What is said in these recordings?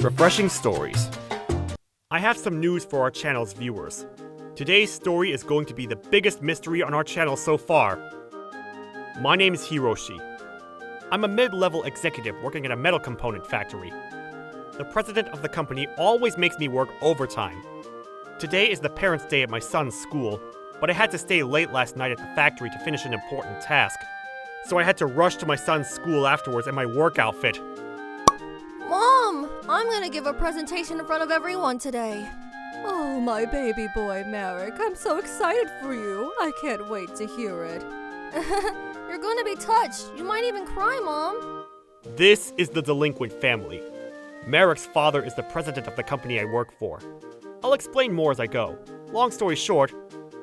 Refreshing stories. I have some news for our channel's viewers. Today's story is going to be the biggest mystery on our channel so far. My name is Hiroshi. I'm a mid-level executive working at a metal component factory. The president of the company always makes me work overtime. Today is the parents' day at my son's school, but I had to stay late last night at the factory to finish an important task. So I had to rush to my son's school afterwards in my work outfit. Mom, I'm gonna give a presentation in front of everyone today. Oh, my baby boy, Merrick. I'm so excited for you. I can't wait to hear it. You're gonna be touched. You might even cry, Mom. This is the delinquent family. Merrick's father is the president of the company I work for. I'll explain more as I go. Long story short,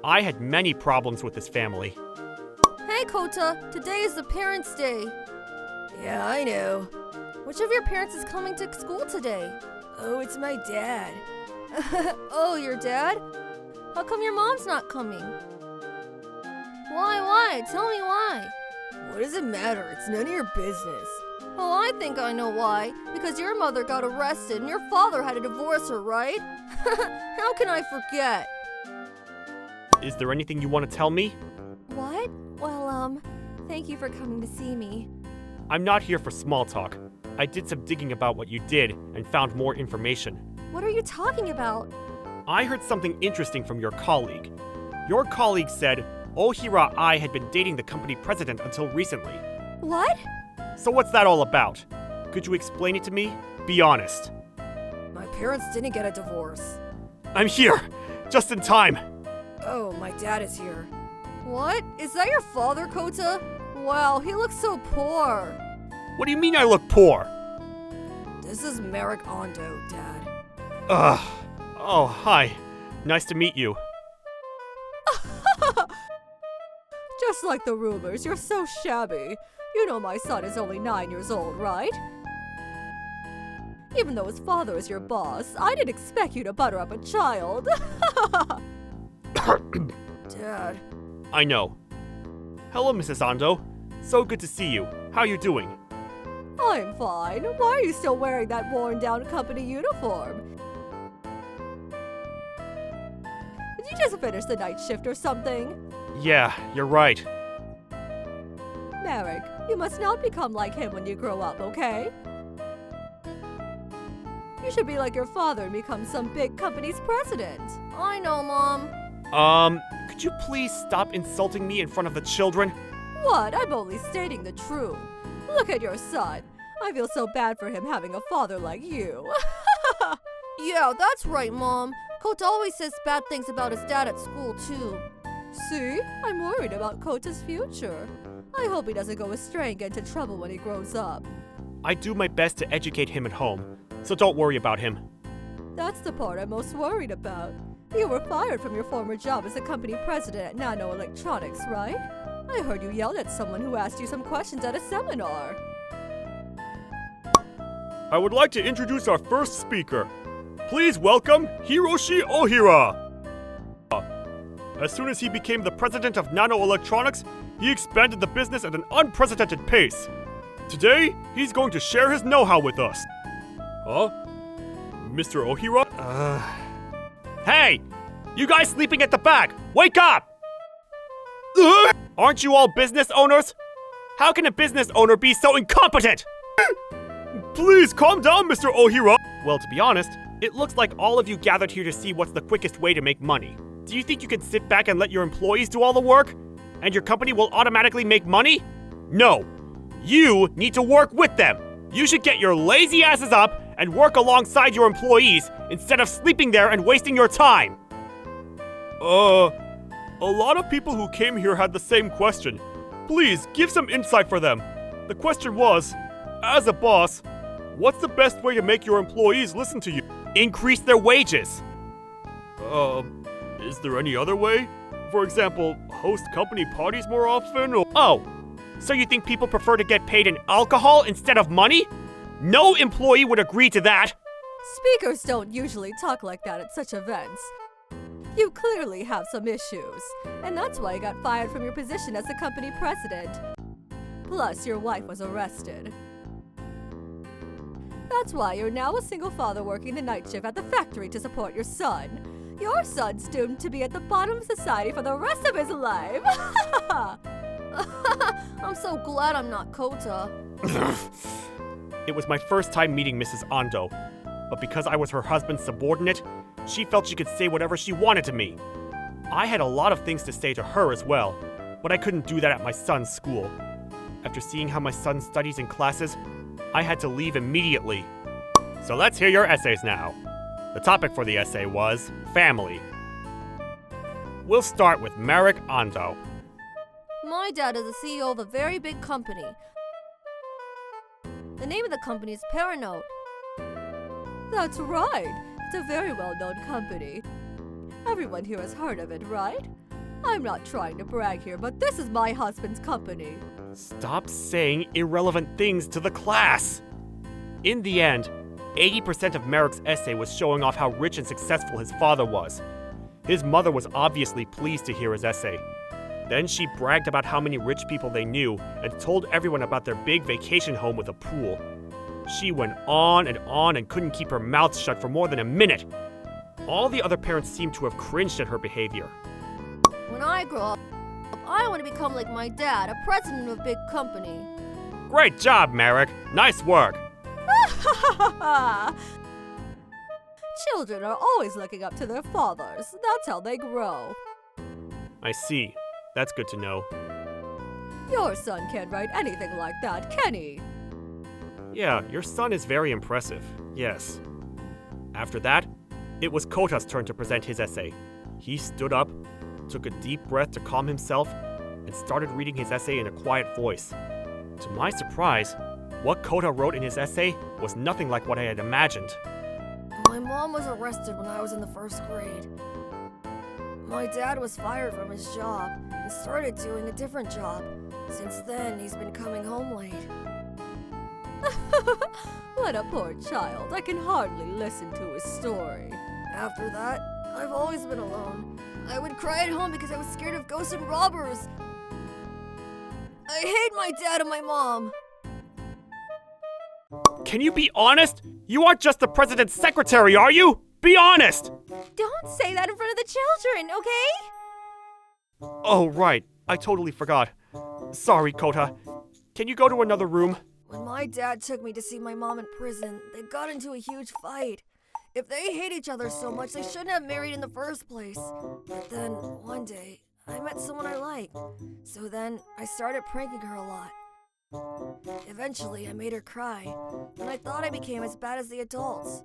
I had many problems with this family. Hey, Kota. Today is the Parents' Day. Yeah, I know. Which of your parents is coming to school today? Oh, it's my dad. Oh, your dad? How come your mom's not coming? Why? Tell me why. What does it matter? It's none of your business. Oh, I think I know why. Because your mother got arrested and your father had to divorce her, right? How can I forget? Is there anything you want to tell me? What? Well, thank you for coming to see me. I'm not here for small talk. I did some digging about what you did and found more information. What are you talking about? I heard something interesting from your colleague. Your colleague said Ohira I had been dating the company president until recently. What? So what's that all about? Could you explain it to me? Be honest. My parents didn't get a divorce. I'm here! Just in time! Oh, my dad is here. What? Is that your father, Kota? Wow, he looks so poor. What do you mean I look poor? This is Merrick Ando, Dad. Ugh. Oh, hi. Nice to meet you. Just like the rumors, you're so shabby. You know my son is only 9 years old, right? Even though his father is your boss, I didn't expect you to butter up a child. Dad. I know. Hello, Mrs. Ando. So good to see you. How you doing? I'm fine. Why are you still wearing that worn-down company uniform? Did you just finish the night shift or something? Yeah, you're right. Merrick, you must not become like him when you grow up, okay? You should be like your father and become some big company's president. I know, Mom. Could you please stop insulting me in front of the children? What? I'm only stating the truth. Look at your son. I feel so bad for him having a father like you. Yeah, that's right, Mom. Kota always says bad things about his dad at school, too. See? I'm worried about Kota's future. I hope he doesn't go astray and get into trouble when he grows up. I do my best to educate him at home, so don't worry about him. That's the part I'm most worried about. You were fired from your former job as a company president at Nano Electronics, right? I heard you yelled at someone who asked you some questions at a seminar. I would like to introduce our first speaker. Please welcome Hiroshi Ohira. As soon as he became the president of Nano Electronics, he expanded the business at an unprecedented pace. Today, he's going to share his know-how with us. Huh? Mr. Ohira? Hey! You guys sleeping at the back! Wake up! Aren't you all business owners? How can a business owner be so incompetent? Please calm down, Mr. Ohira! Well, to be honest, it looks like all of you gathered here to see what's the quickest way to make money. Do you think you can sit back and let your employees do all the work? And your company will automatically make money? No. You need to work with them. You should get your lazy asses up and work alongside your employees instead of sleeping there and wasting your time. A lot of people who came here had the same question. Please, give some insight for them. The question was, as a boss, what's the best way to make your employees listen to you? Increase their wages. Is there any other way? For example, host company parties more often or— Oh, so you think people prefer to get paid in alcohol instead of money? No employee would agree to that. Speakers don't usually talk like that at such events. You clearly have some issues, and that's why you got fired from your position as the company president. Plus, your wife was arrested. That's why you're now a single father working the night shift at the factory to support your son. Your son's doomed to be at the bottom of society for the rest of his life. I'm so glad I'm not Kota. It was my first time meeting Mrs. Ando, but because I was her husband's subordinate, she felt she could say whatever she wanted to me. I had a lot of things to say to her as well, but I couldn't do that at my son's school. After seeing how my son studies in classes, I had to leave immediately. So let's hear your essays now. The topic for the essay was family. We'll start with Marek Ando. My dad is the CEO of a very big company. The name of the company is Paranote. That's right. It's a very well-known company. Everyone here has heard of it, right? I'm not trying to brag here, but this is my husband's company. Stop saying irrelevant things to the class! In the end, 80% of Marek's essay was showing off how rich and successful his father was. His mother was obviously pleased to hear his essay. Then she bragged about how many rich people they knew and told everyone about their big vacation home with a pool. She went on and couldn't keep her mouth shut for more than a minute. All the other parents seemed to have cringed at her behavior. When I grow up, I want to become like my dad, a president of a big company. Great job, Marek. Nice work. Children are always looking up to their fathers. That's how they grow. I see. That's good to know. Your son can't write anything like that, can he? Yeah, your son is very impressive. Yes. After that, it was Kota's turn to present his essay. He stood up, took a deep breath to calm himself, and started reading his essay in a quiet voice. To my surprise, what Kota wrote in his essay was nothing like what I had imagined. My mom was arrested when I was in the first grade. My dad was fired from his job and started doing a different job. Since then, he's been coming home late. What a poor child. I can hardly listen to his story. After that, I've always been alone. I would cry at home because I was scared of ghosts and robbers. I hate my dad and my mom. Can you be honest? You aren't just the president's secretary, are you? Be honest! Don't say that in front of the children, okay? Oh, right. I totally forgot. Sorry, Kota. Can you go to another room? When my dad took me to see my mom in prison, they got into a huge fight. If they hate each other so much, they shouldn't have married in the first place. But then, one day, I met someone I liked. So then, I started pranking her a lot. Eventually, I made her cry, and I thought I became as bad as the adults.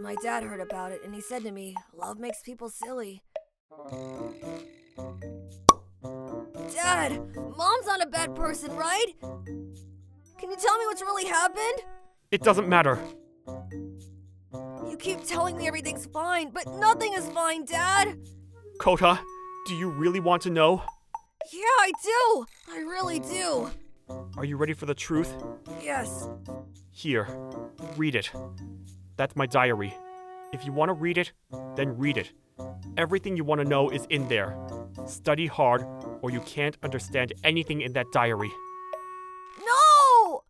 My dad heard about it, and he said to me, "Love makes people silly." Dad, Mom's not a bad person, right? Can you tell me what's really happened? It doesn't matter. You keep telling me everything's fine, but nothing is fine, Dad. Kota, do you really want to know? Yeah, I do. I really do. Are you ready for the truth? Yes. Here, read it. That's my diary. If you want to read it, then read it. Everything you want to know is in there. Study hard, or you can't understand anything in that diary. No!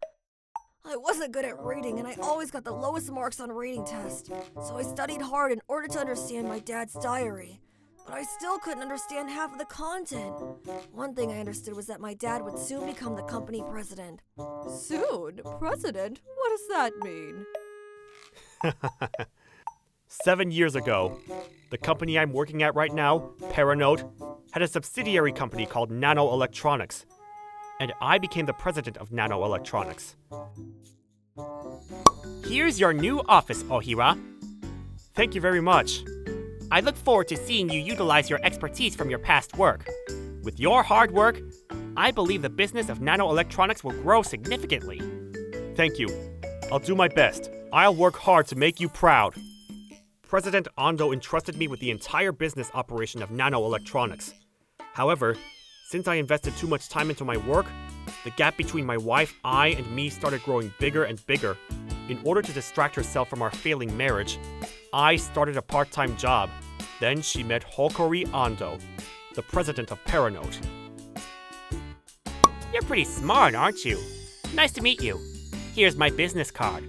I wasn't good at reading, and I always got the lowest marks on reading tests. So I studied hard in order to understand my dad's diary. But I still couldn't understand half of the content. One thing I understood was that my dad would soon become the company president. Soon? President? What does that mean? 7 years ago, the company I'm working at right now, Paranote, had a subsidiary company called Nano Electronics, and I became the president of Nano Electronics. Here's your new office, Ohira. Thank you very much. I look forward to seeing you utilize your expertise from your past work. With your hard work, I believe the business of Nano Electronics will grow significantly. Thank you. I'll do my best. I'll work hard to make you proud. President Ando entrusted me with the entire business operation of Nano Electronics. However, since I invested too much time into my work, the gap between my wife, I, and me started growing bigger and bigger. In order to distract herself from our failing marriage, I started a part-time job. Then she met Hiroshi Ando, the president of Paranote. You're pretty smart, aren't you? Nice to meet you. Here's my business card.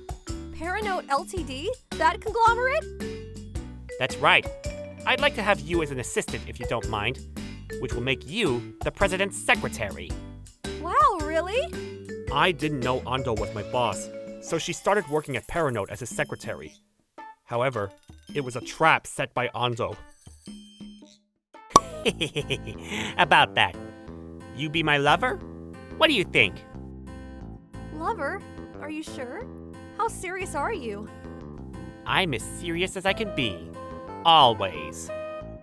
Paranote Ltd? That conglomerate? That's right. I'd like to have you as an assistant if you don't mind, which will make you the president's secretary. Wow, really? I didn't know Ando was my boss, so she started working at Paranote as his secretary. However, it was a trap set by Ando. About that. You be my lover? What do you think? Lover? Are you sure? How serious are you? I'm as serious as I can be. Always.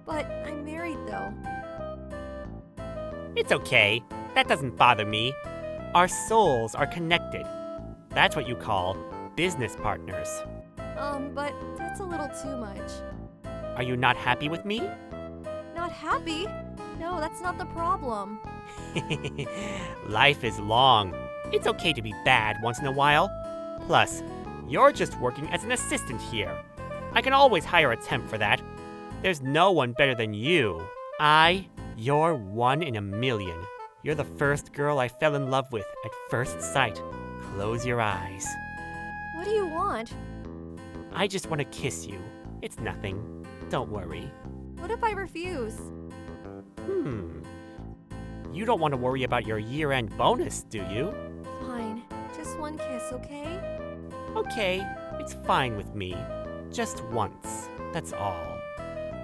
But I'm married though. It's okay. That doesn't bother me. Our souls are connected. That's what you call business partners. But that's a little too much. Are you not happy with me? Not happy? No, that's not the problem. Life is long. It's okay to be bad once in a while. Plus, you're just working as an assistant here. I can always hire a temp for that. There's no one better than you. You're one in a million. You're the first girl I fell in love with at first sight. Close your eyes. What do you want? I just want to kiss you. It's nothing. Don't worry. What if I refuse? You don't want to worry about your year-end bonus, do you? Fine. Just one kiss, okay? Okay, it's fine with me. Just once. That's all.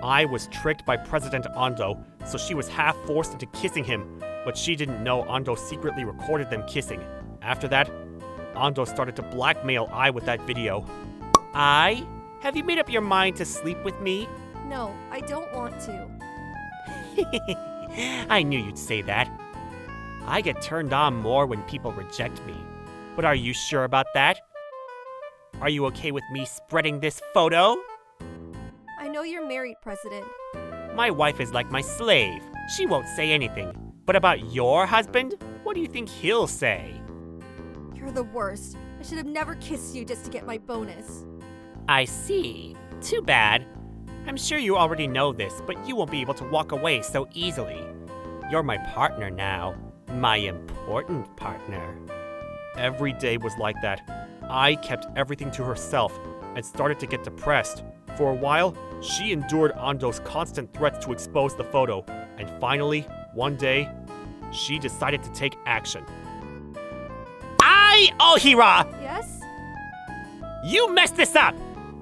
I was tricked by President Ando, so she was half forced into kissing him, but she didn't know Ando secretly recorded them kissing. After that, Ando started to blackmail I with that video. Have you made up your mind to sleep with me? No, I don't want to. I knew you'd say that. I get turned on more when people reject me. But are you sure about that? Are you okay with me spreading this photo? I know you're married, President. My wife is like my slave. She won't say anything. But about your husband? What do you think he'll say? You're the worst. I should have never kissed you just to get my bonus. I see. Too bad. I'm sure you already know this, but you won't be able to walk away so easily. You're my partner now. My important partner. Every day was like that. I kept everything to herself and started to get depressed. For a while, she endured Ando's constant threats to expose the photo, and finally, one day, she decided to take action. Ohira! Yes? You messed this up!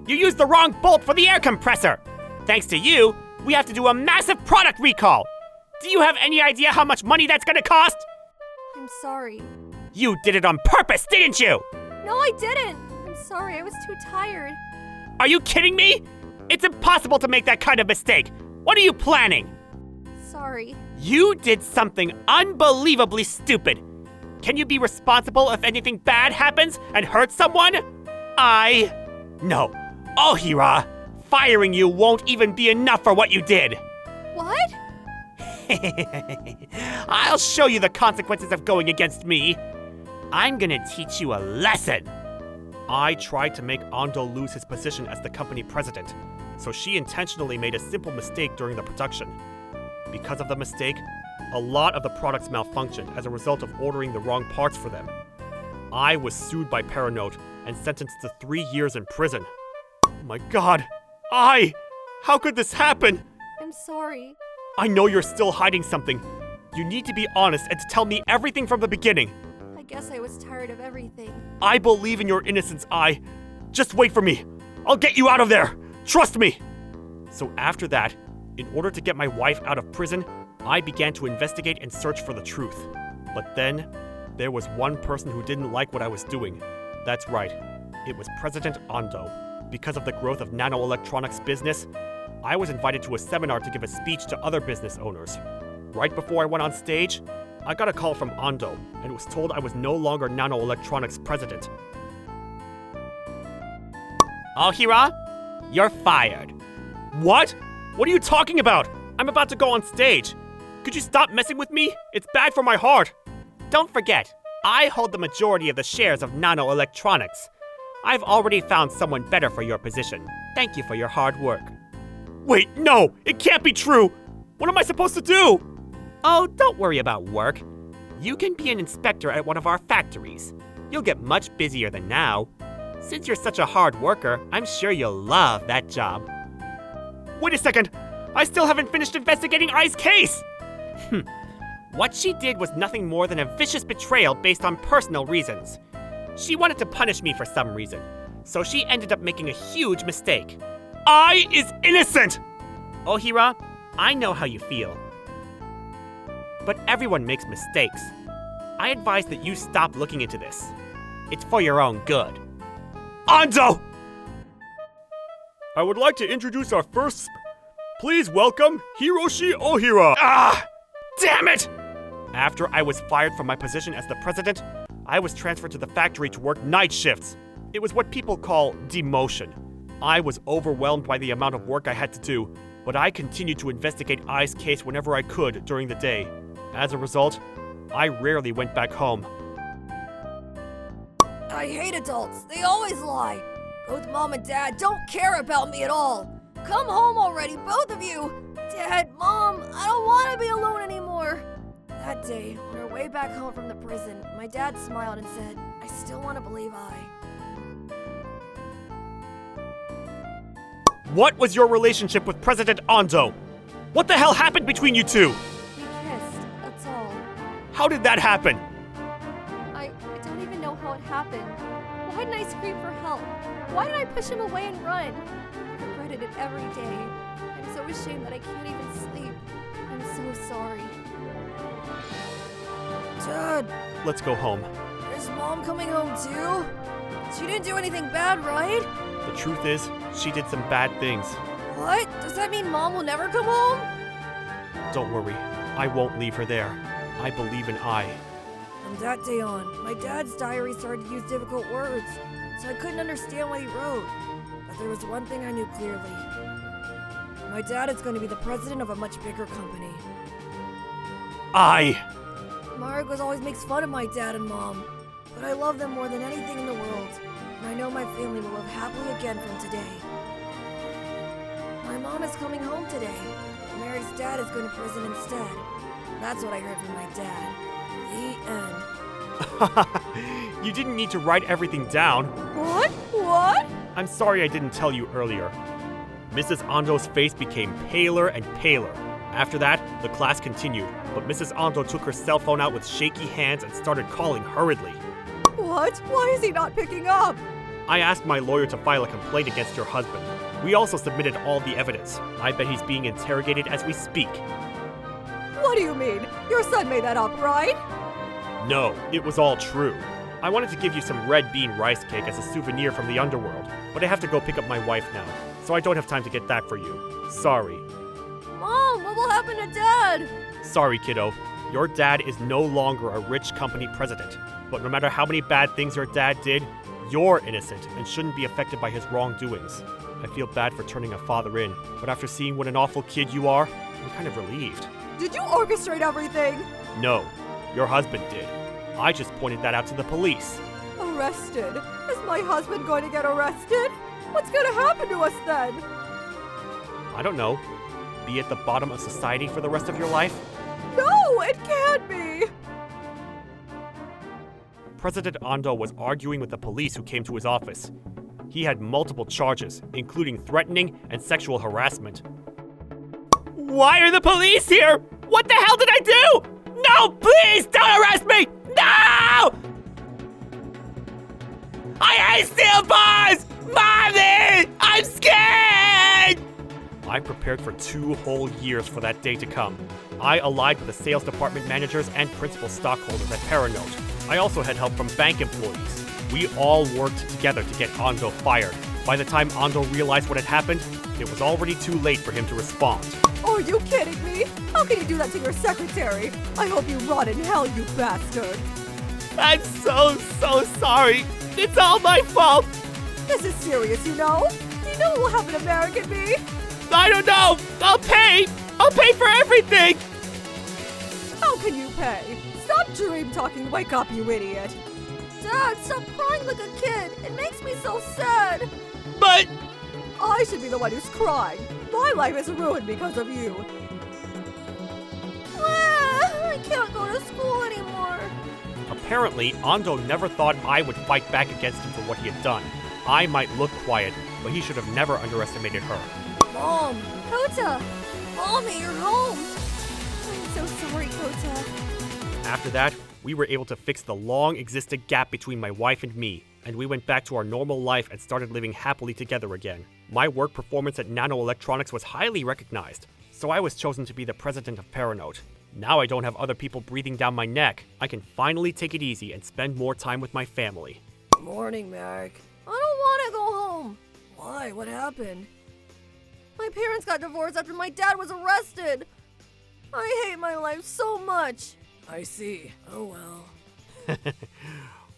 You used the wrong bolt for the air compressor! Thanks to you, we have to do a massive product recall! Do you have any idea how much money that's gonna cost? I'm sorry. You did it on purpose, didn't you? No, I didn't! I'm sorry, I was too tired. Are you kidding me? It's impossible to make that kind of mistake. What are you planning? Sorry. You did something unbelievably stupid. Can you be responsible if anything bad happens and hurts someone? No. Ohira, firing you won't even be enough for what you did. What? I'll show you the consequences of going against me. I'm gonna teach you a lesson. I tried to make Ando lose his position as the company president, so she intentionally made a simple mistake during the production. Because of the mistake, a lot of the products malfunctioned as a result of ordering the wrong parts for them. I was sued by Paranote and sentenced to 3 years in prison. Oh my god! How could this happen? I'm sorry. I know you're still hiding something. You need to be honest and to tell me everything from the beginning. I guess I was tired of everything. I believe in your innocence, Just wait for me. I'll get you out of there. Trust me. So after that, in order to get my wife out of prison, I began to investigate and search for the truth. But then, there was one person who didn't like what I was doing. That's right. It was President Ando. Because of the growth of nanoelectronics business, I was invited to a seminar to give a speech to other business owners. Right before I went on stage, I got a call from Ando and was told I was no longer nanoelectronics president. Ohira, you're fired. What? What are you talking about? I'm about to go on stage. Could you stop messing with me? It's bad for my heart. Don't forget, I hold the majority of the shares of nanoelectronics. I've already found someone better for your position. Thank you for your hard work. Wait, no! It can't be true! What am I supposed to do? Oh, don't worry about work. You can be an inspector at one of our factories. you'll get much busier than now. Since you're such a hard worker, I'm sure you'll love that job. Wait a second! I still haven't finished investigating Ai's case! What she did was nothing more than a vicious betrayal based on personal reasons. She wanted to punish me for some reason, so she ended up making a huge mistake. Ai is innocent! Ohira, I know how you feel. But everyone makes mistakes. I advise that you stop looking into this. It's for your own good. Ando! I would like to introduce our first... Please welcome Hiroshi Ohira. Ah! Damn it! After I was fired from my position as the president, I was transferred to the factory to work night shifts. It was what people call demotion. I was overwhelmed by the amount of work I had to do, but I continued to investigate Ai's case whenever I could during the day. As a result, I rarely went back home. I hate adults. They always lie. Both Mom and Dad don't care about me at all. Come home already, both of you. Dad, Mom, I don't want to be alone anymore. That day, on our way back home from the prison, my dad smiled and said, I still want to believe I. What was your relationship with President Ando? What the hell happened between you two? We kissed, that's all. How did that happen? I don't even know how it happened. Why didn't I scream for help? Why did I push him away and run? I regretted it every day. I'm so ashamed that I can't even sleep. I'm so sorry. Dad, Let's go home. is Mom coming home too? She didn't do anything bad, right? The truth is, she did some bad things. What? Does that mean Mom will never come home? Don't worry, I won't leave her there. I believe in Ai. From that day on, my dad's diary started to use difficult words, so I couldn't understand what he wrote. But there was one thing I knew clearly. My dad is going to be the president of a much bigger company. Ai! Marcos always makes fun of my dad and Mom, but I love them more than anything in the world, and I know my family will live happily again from today. My mom is coming home today. Mary's dad is going to prison instead. That's what I heard from my dad. The end. You didn't need to write everything down. What? What? I'm sorry I didn't tell you earlier. Mrs. Ando's face became paler and paler. After that, the class continued, but Mrs. Ando took her cell phone out with shaky hands and started calling hurriedly. What? Why is he not picking up? I asked my lawyer to file a complaint against your husband. We also submitted all the evidence. I bet he's being interrogated as we speak. What do you mean? Your son made that up, right? No, it was all true. I wanted to give you some red bean rice cake as a souvenir from the underworld, but I have to go pick up my wife now, so I don't have time to get that for you. Sorry. Mom, what will happen to Dad? Sorry, kiddo. Your dad is no longer a rich company president. But no matter how many bad things your dad did, you're innocent and shouldn't be affected by his wrongdoings. I feel bad for turning a father in, but after seeing what an awful kid you are, I'm kind of relieved. Did you orchestrate everything? No, your husband did. I just pointed that out to the police. Arrested? Is my husband going to get arrested? What's going to happen to us then? I don't know. Be at the bottom of society for the rest of your life? No, it can't be! President Ando was arguing with the police who came to his office. He had multiple charges, including threatening and sexual harassment. Why are the police here? What the hell did I do? No, please don't arrest me! No! I hate steel bars! Mommy! I'm scared! I prepared for 2 whole years for that day to come. I allied with the sales department managers and principal stockholders at Paranote. I also had help from bank employees. We all worked together to get Ando fired. By the time Ando realized what had happened, it was already too late for him to respond. Are you kidding me? How can you do that to your secretary? I hope you rot in hell, you bastard! I'm so sorry. It's all my fault. This is serious, you know? You know what will happen to Merrick and me? I don't know. I'll pay for everything. How can you pay? Stop dream talking, wake up, you idiot! Dad, stop crying like a kid. It makes me so sad. But I should be the one who's crying. My life is ruined because of you. I can't go to school anymore. Apparently, Ando never thought I would fight back against him for what he had done. I might look quiet, but he should have never underestimated her. Mom! Kota! Mommy, you're home! I'm so sorry, Kota. After that, we were able to fix the long-existed gap between my wife and me, and we went back to our normal life and started living happily together again. My work performance at nanoelectronics was highly recognized, so I was chosen to be the president of Paranote. Now I don't have other people breathing down my neck. I can finally take it easy and spend more time with my family. Morning, Merrick. I don't want to go home. Why? What happened? My parents got divorced after my dad was arrested. I hate my life so much. I see. Oh well.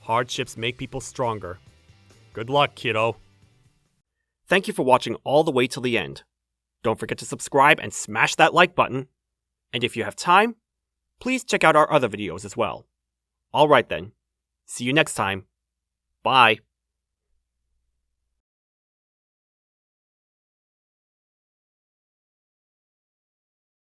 Hardships make people stronger. Good luck, kiddo. Thank you for watching all the way till the end. Don't forget to subscribe and smash that like button. And if you have time, please check out our other videos as well. Alright then. See you next time. Bye.